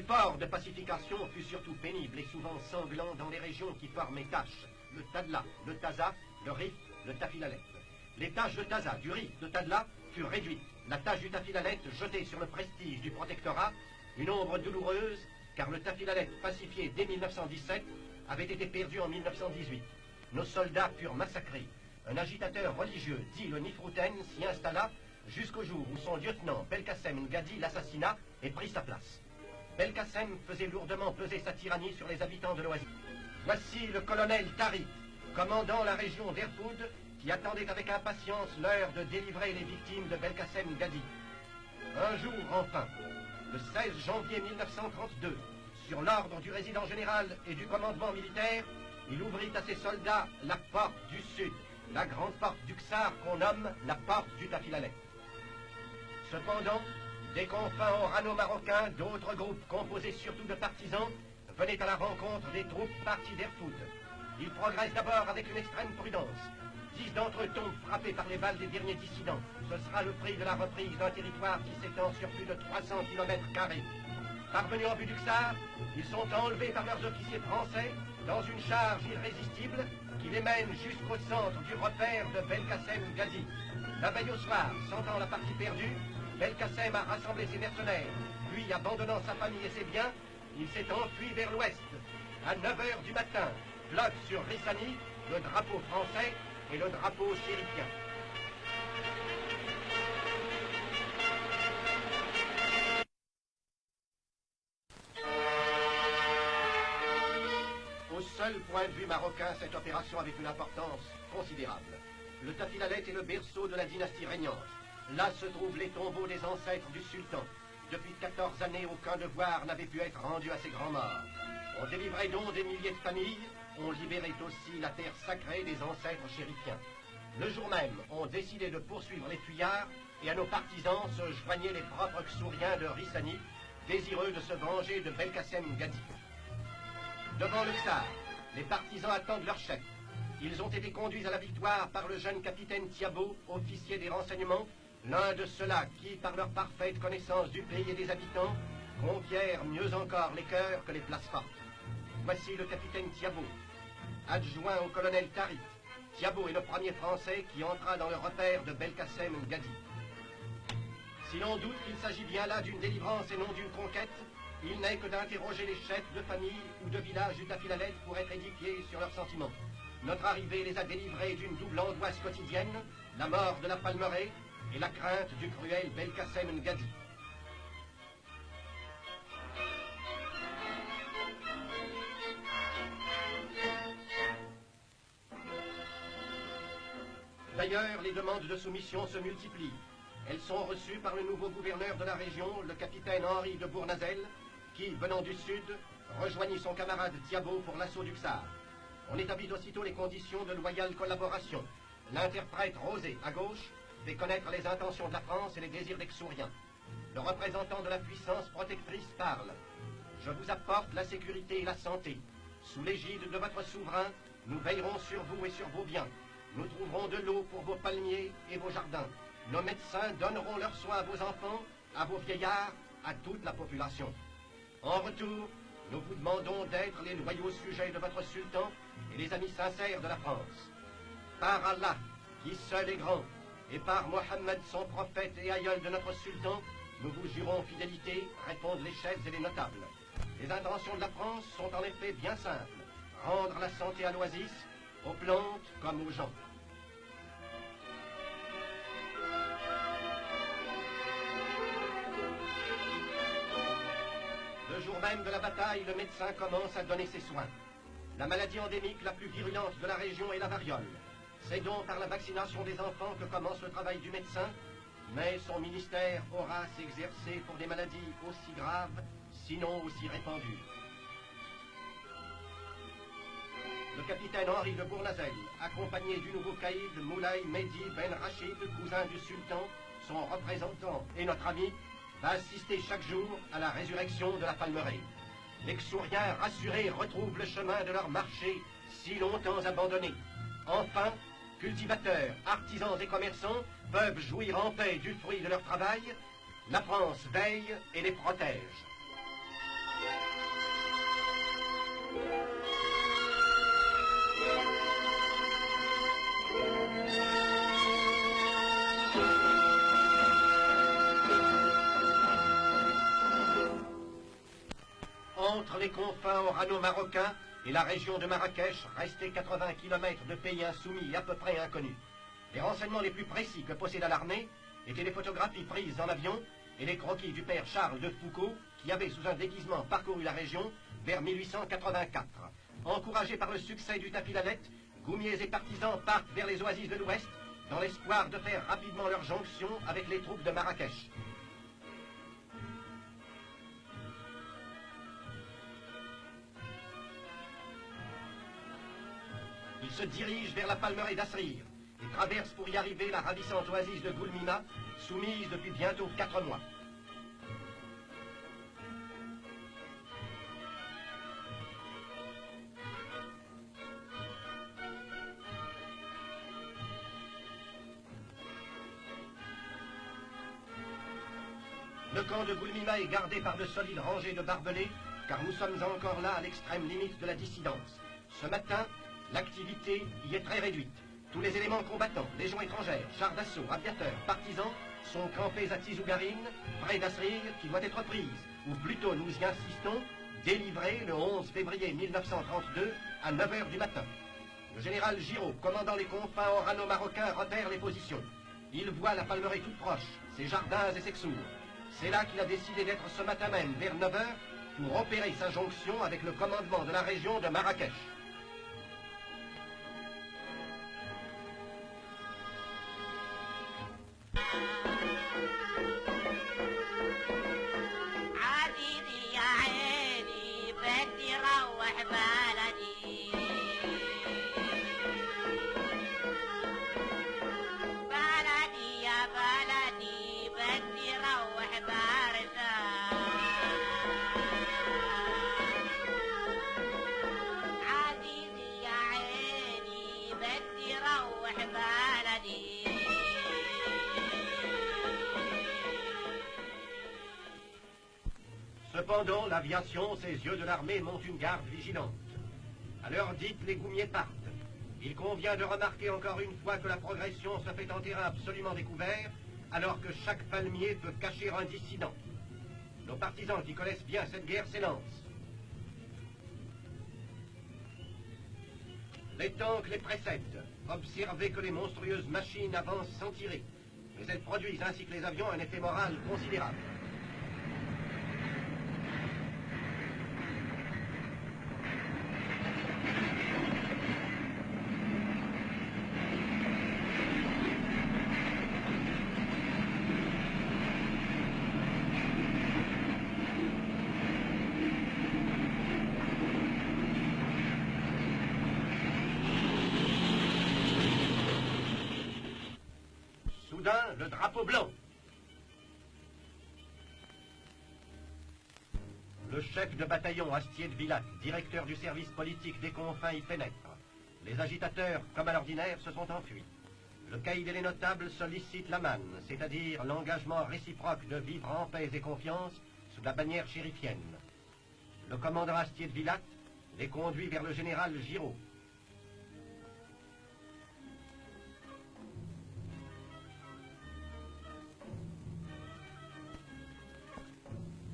L'effort de pacification fut surtout pénible et souvent sanglant dans les régions qui formaient Tash, le Tadla, le Taza, le Rif, le Tafilalet. Les tâches de Taza, du Rif, de Tadla furent réduites. La tâche du Tafilalet jetée sur le prestige du protectorat, une ombre douloureuse, car le Tafilalet, pacifié dès 1917, avait été perdu en 1918. Nos soldats furent massacrés. Un agitateur religieux, dit le Nifrouten, s'y installa jusqu'au jour où son lieutenant Belkacem Ngadi l'assassina et prit sa place. Belkacem faisait lourdement peser sa tyrannie sur les habitants de l'Oasis. Voici le colonel Tarit, commandant la région d'Erfoud, qui attendait avec impatience l'heure de délivrer les victimes de Belkacem Ngadi. Un jour, enfin, le 16 janvier 1932, sur l'ordre du résident général et du commandement militaire, il ouvrit à ses soldats la porte du sud, la grande porte du Ksar qu'on nomme la porte du Tafilalet. Cependant, des confins orano-marocains, d'autres groupes composés surtout de partisans, venaient à la rencontre des troupes parties d'Erfoud. Ils progressent d'abord avec une extrême prudence. 10 d'entre eux tombent frappés par les balles des derniers dissidents. Ce sera le prix de la reprise d'un territoire qui s'étend sur plus de 300 km². Parvenus en vue du Ksar, ils sont enlevés par leurs officiers français dans une charge irrésistible qui les mène jusqu'au centre du repère de Belkacem Ngadi. La veille au soir, sentant la partie perdue, Belkacem a rassemblé ses mercenaires, puis abandonnant sa famille et ses biens, il s'est enfui vers l'ouest. À 9 h du matin, flotte sur Rissani le drapeau français et le drapeau chérifien. Au seul point de vue marocain, cette opération avait une importance considérable. Le Tafilalet est le berceau de la dynastie régnante. Là se trouvent les tombeaux des ancêtres du sultan. Depuis 14 années, aucun devoir n'avait pu être rendu à ces grands morts. On délivrait donc des milliers de familles, on libérait aussi la terre sacrée des ancêtres chérifiens. Le jour même, on décidait de poursuivre les fuyards, et à nos partisans se joignaient les propres Ksouriens de Rissani, désireux de se venger de Belkacem Ngadi. Devant le Ksar, les partisans attendent leur chef. Ils ont été conduits à la victoire par le jeune capitaine Thiabo, officier des renseignements, l'un de ceux-là qui, par leur parfaite connaissance du pays et des habitants, conquièrent mieux encore les cœurs que les places fortes. Voici le capitaine Thiabo, adjoint au colonel Tarit. Thiabo est le premier Français qui entra dans le repère de Belkacem Ngadi. Si l'on doute qu'il s'agit bien là d'une délivrance et non d'une conquête, il n'est que d'interroger les chefs de famille ou de village du Tafilalet pour être édifiés sur leurs sentiments. Notre arrivée les a délivrés d'une double angoisse quotidienne, la mort de la Palmeraie et la crainte du cruel Belkacem Ngadi. D'ailleurs, les demandes de soumission se multiplient. Elles sont reçues par le nouveau gouverneur de la région, le capitaine Henri de Bournazel, qui, venant du sud, rejoignit son camarade Thiabo pour l'assaut du Ksar. On établit aussitôt les conditions de loyale collaboration. L'interprète Rosé, à gauche, fait connaître les intentions de la France et les désirs des Ksouriens. Le représentant de la puissance protectrice parle. Je vous apporte la sécurité et la santé. Sous l'égide de votre souverain, nous veillerons sur vous et sur vos biens. Nous trouverons de l'eau pour vos palmiers et vos jardins. Nos médecins donneront leurs soins à vos enfants, à vos vieillards, à toute la population. En retour, nous vous demandons d'être les loyaux sujets de votre sultan et les amis sincères de la France. Par Allah, qui seul est grand, et par Mohammed, son prophète et aïeul de notre sultan, nous vous jurons fidélité, répondent les chefs et les notables. Les intentions de la France sont en effet bien simples. Rendre la santé à l'oasis, aux plantes comme aux gens. Le jour même de la bataille, le médecin commence à donner ses soins. La maladie endémique la plus virulente de la région est la variole. C'est donc par la vaccination des enfants que commence le travail du médecin, mais son ministère aura à s'exercer pour des maladies aussi graves, sinon aussi répandues. Le capitaine Henri de Bournazel, accompagné du nouveau caïd Moulay Mehdi Ben Rachid, cousin du sultan, son représentant et notre ami, va assister chaque jour à la résurrection de la Palmeraie. Les Ksouriens rassurés retrouvent le chemin de leur marché si longtemps abandonné. Enfin, cultivateurs, artisans et commerçants peuvent jouir en paix du fruit de leur travail. La France veille et les protège. les confins orano-marocains et la région de Marrakech, restée 80 km de pays insoumis et à peu près inconnus. Les renseignements les plus précis que posséda l'armée étaient les photographies prises en avion et les croquis du père Charles de Foucault, qui avait sous un déguisement parcouru la région vers 1884. Encouragés par le succès du Tafilalet, goumiers et partisans partent vers les oasis de l'Ouest dans l'espoir de faire rapidement leur jonction avec les troupes de Marrakech. Ils se dirigent vers la palmeraie d'Asrir et traversent pour y arriver la ravissante oasis de Goulmima, soumise depuis bientôt 4 mois. Le camp de Goulmima est gardé par de solides rangées de barbelés, car nous sommes encore là à l'extrême limite de la dissidence. Ce matin, l'activité y est très réduite. Tous les éléments combattants, légions étrangères, chars d'assaut, aviateurs, partisans, sont campés à Tizougarine, près d'Asrir, qui doit être prise, ou plutôt nous y insistons, délivrée le 11 février 1932 à 9 h du matin. Le général Giraud, commandant les confins orano-marocains, repère les positions. Il voit la palmeraie toute proche, ses jardins et ses sourds. C'est là qu'il a décidé d'être ce matin même, vers 9 h, pour opérer sa jonction avec le commandement de la région de Marrakech. Cependant, l'aviation, ses yeux de l'armée montent une garde vigilante. À l'heure dite, les goumiers partent. Il convient de remarquer encore une fois que la progression se fait en terrain absolument découvert, alors que chaque palmier peut cacher un dissident. Nos partisans qui connaissent bien cette guerre s'élancent. Les tanks les précèdent. Observez que les monstrueuses machines avancent sans tirer. Mais elles produisent ainsi que les avions un effet moral considérable. Le drapeau blanc. Le chef de bataillon Astier de Villac, directeur du service politique des confins, y pénètre. Les agitateurs, comme à l'ordinaire, se sont enfuis. Le caïd et les notables sollicitent la manne, c'est-à-dire l'engagement réciproque de vivre en paix et confiance sous la bannière chérifienne. Le commandant Astier de Villac les conduit vers le général Giraud.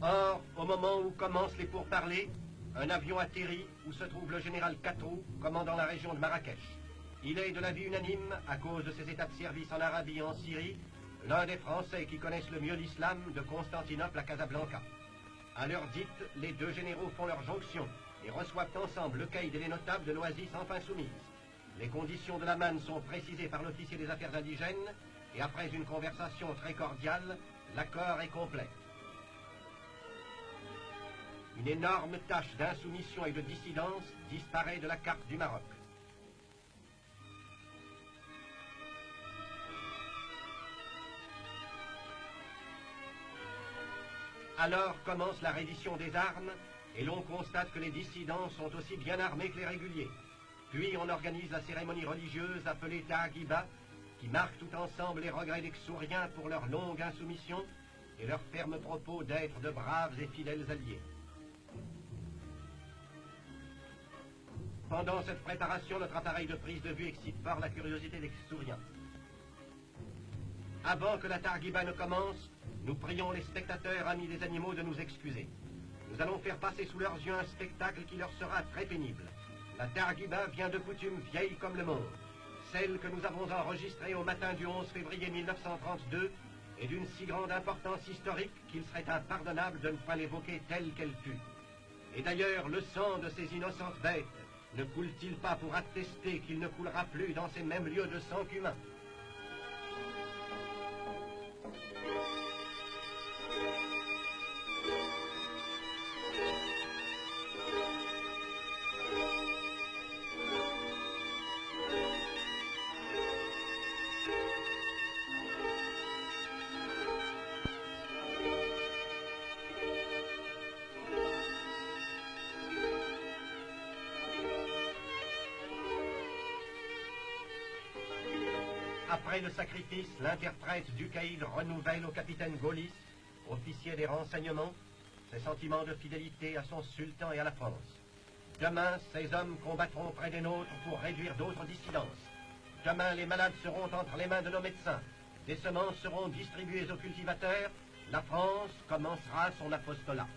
Or, au moment où commencent les pourparlers, un avion atterrit où se trouve le général Catrou, commandant la région de Marrakech. Il est de l'avis unanime, à cause de ses états de service en Arabie et en Syrie, l'un des Français qui connaissent le mieux l'islam de Constantinople à Casablanca. À l'heure dite, les deux généraux font leur jonction et reçoivent ensemble le caïd et les notables de l'oasis enfin soumise. Les conditions de la manne sont précisées par l'officier des affaires indigènes et après une conversation très cordiale, l'accord est complet. Une énorme tache d'insoumission et de dissidence disparaît de la carte du Maroc. Alors commence la reddition des armes et l'on constate que les dissidents sont aussi bien armés que les réguliers. Puis on organise la cérémonie religieuse appelée Ta'agiba, qui marque tout ensemble les regrets des Xhouriens pour leur longue insoumission et leur ferme propos d'être de braves et fidèles alliés. Pendant cette préparation, notre appareil de prise de vue excite fort la curiosité des Xhouriens. Avant que la Targhiba ne commence, nous prions les spectateurs amis des animaux de nous excuser. nous allons faire passer sous leurs yeux un spectacle qui leur sera très pénible. La Targuiba vient de coutume vieille comme le monde. Celle que nous avons enregistrée au matin du 11 février 1932 est d'une si grande importance historique qu'il serait impardonnable de ne pas l'évoquer telle qu'elle fut. Et d'ailleurs, le sang de ces innocentes bêtes ne coule-t-il pas pour attester qu'il ne coulera plus dans ces mêmes lieux de sang humain? Après le sacrifice, l'interprète du caïd renouvelle au capitaine Gaulis, officier des renseignements, ses sentiments de fidélité à son sultan et à la France. Demain, ces hommes combattront près des nôtres pour réduire d'autres dissidences. Demain, les malades seront entre les mains de nos médecins. Des semences seront distribuées aux cultivateurs. La France commencera son apostolat.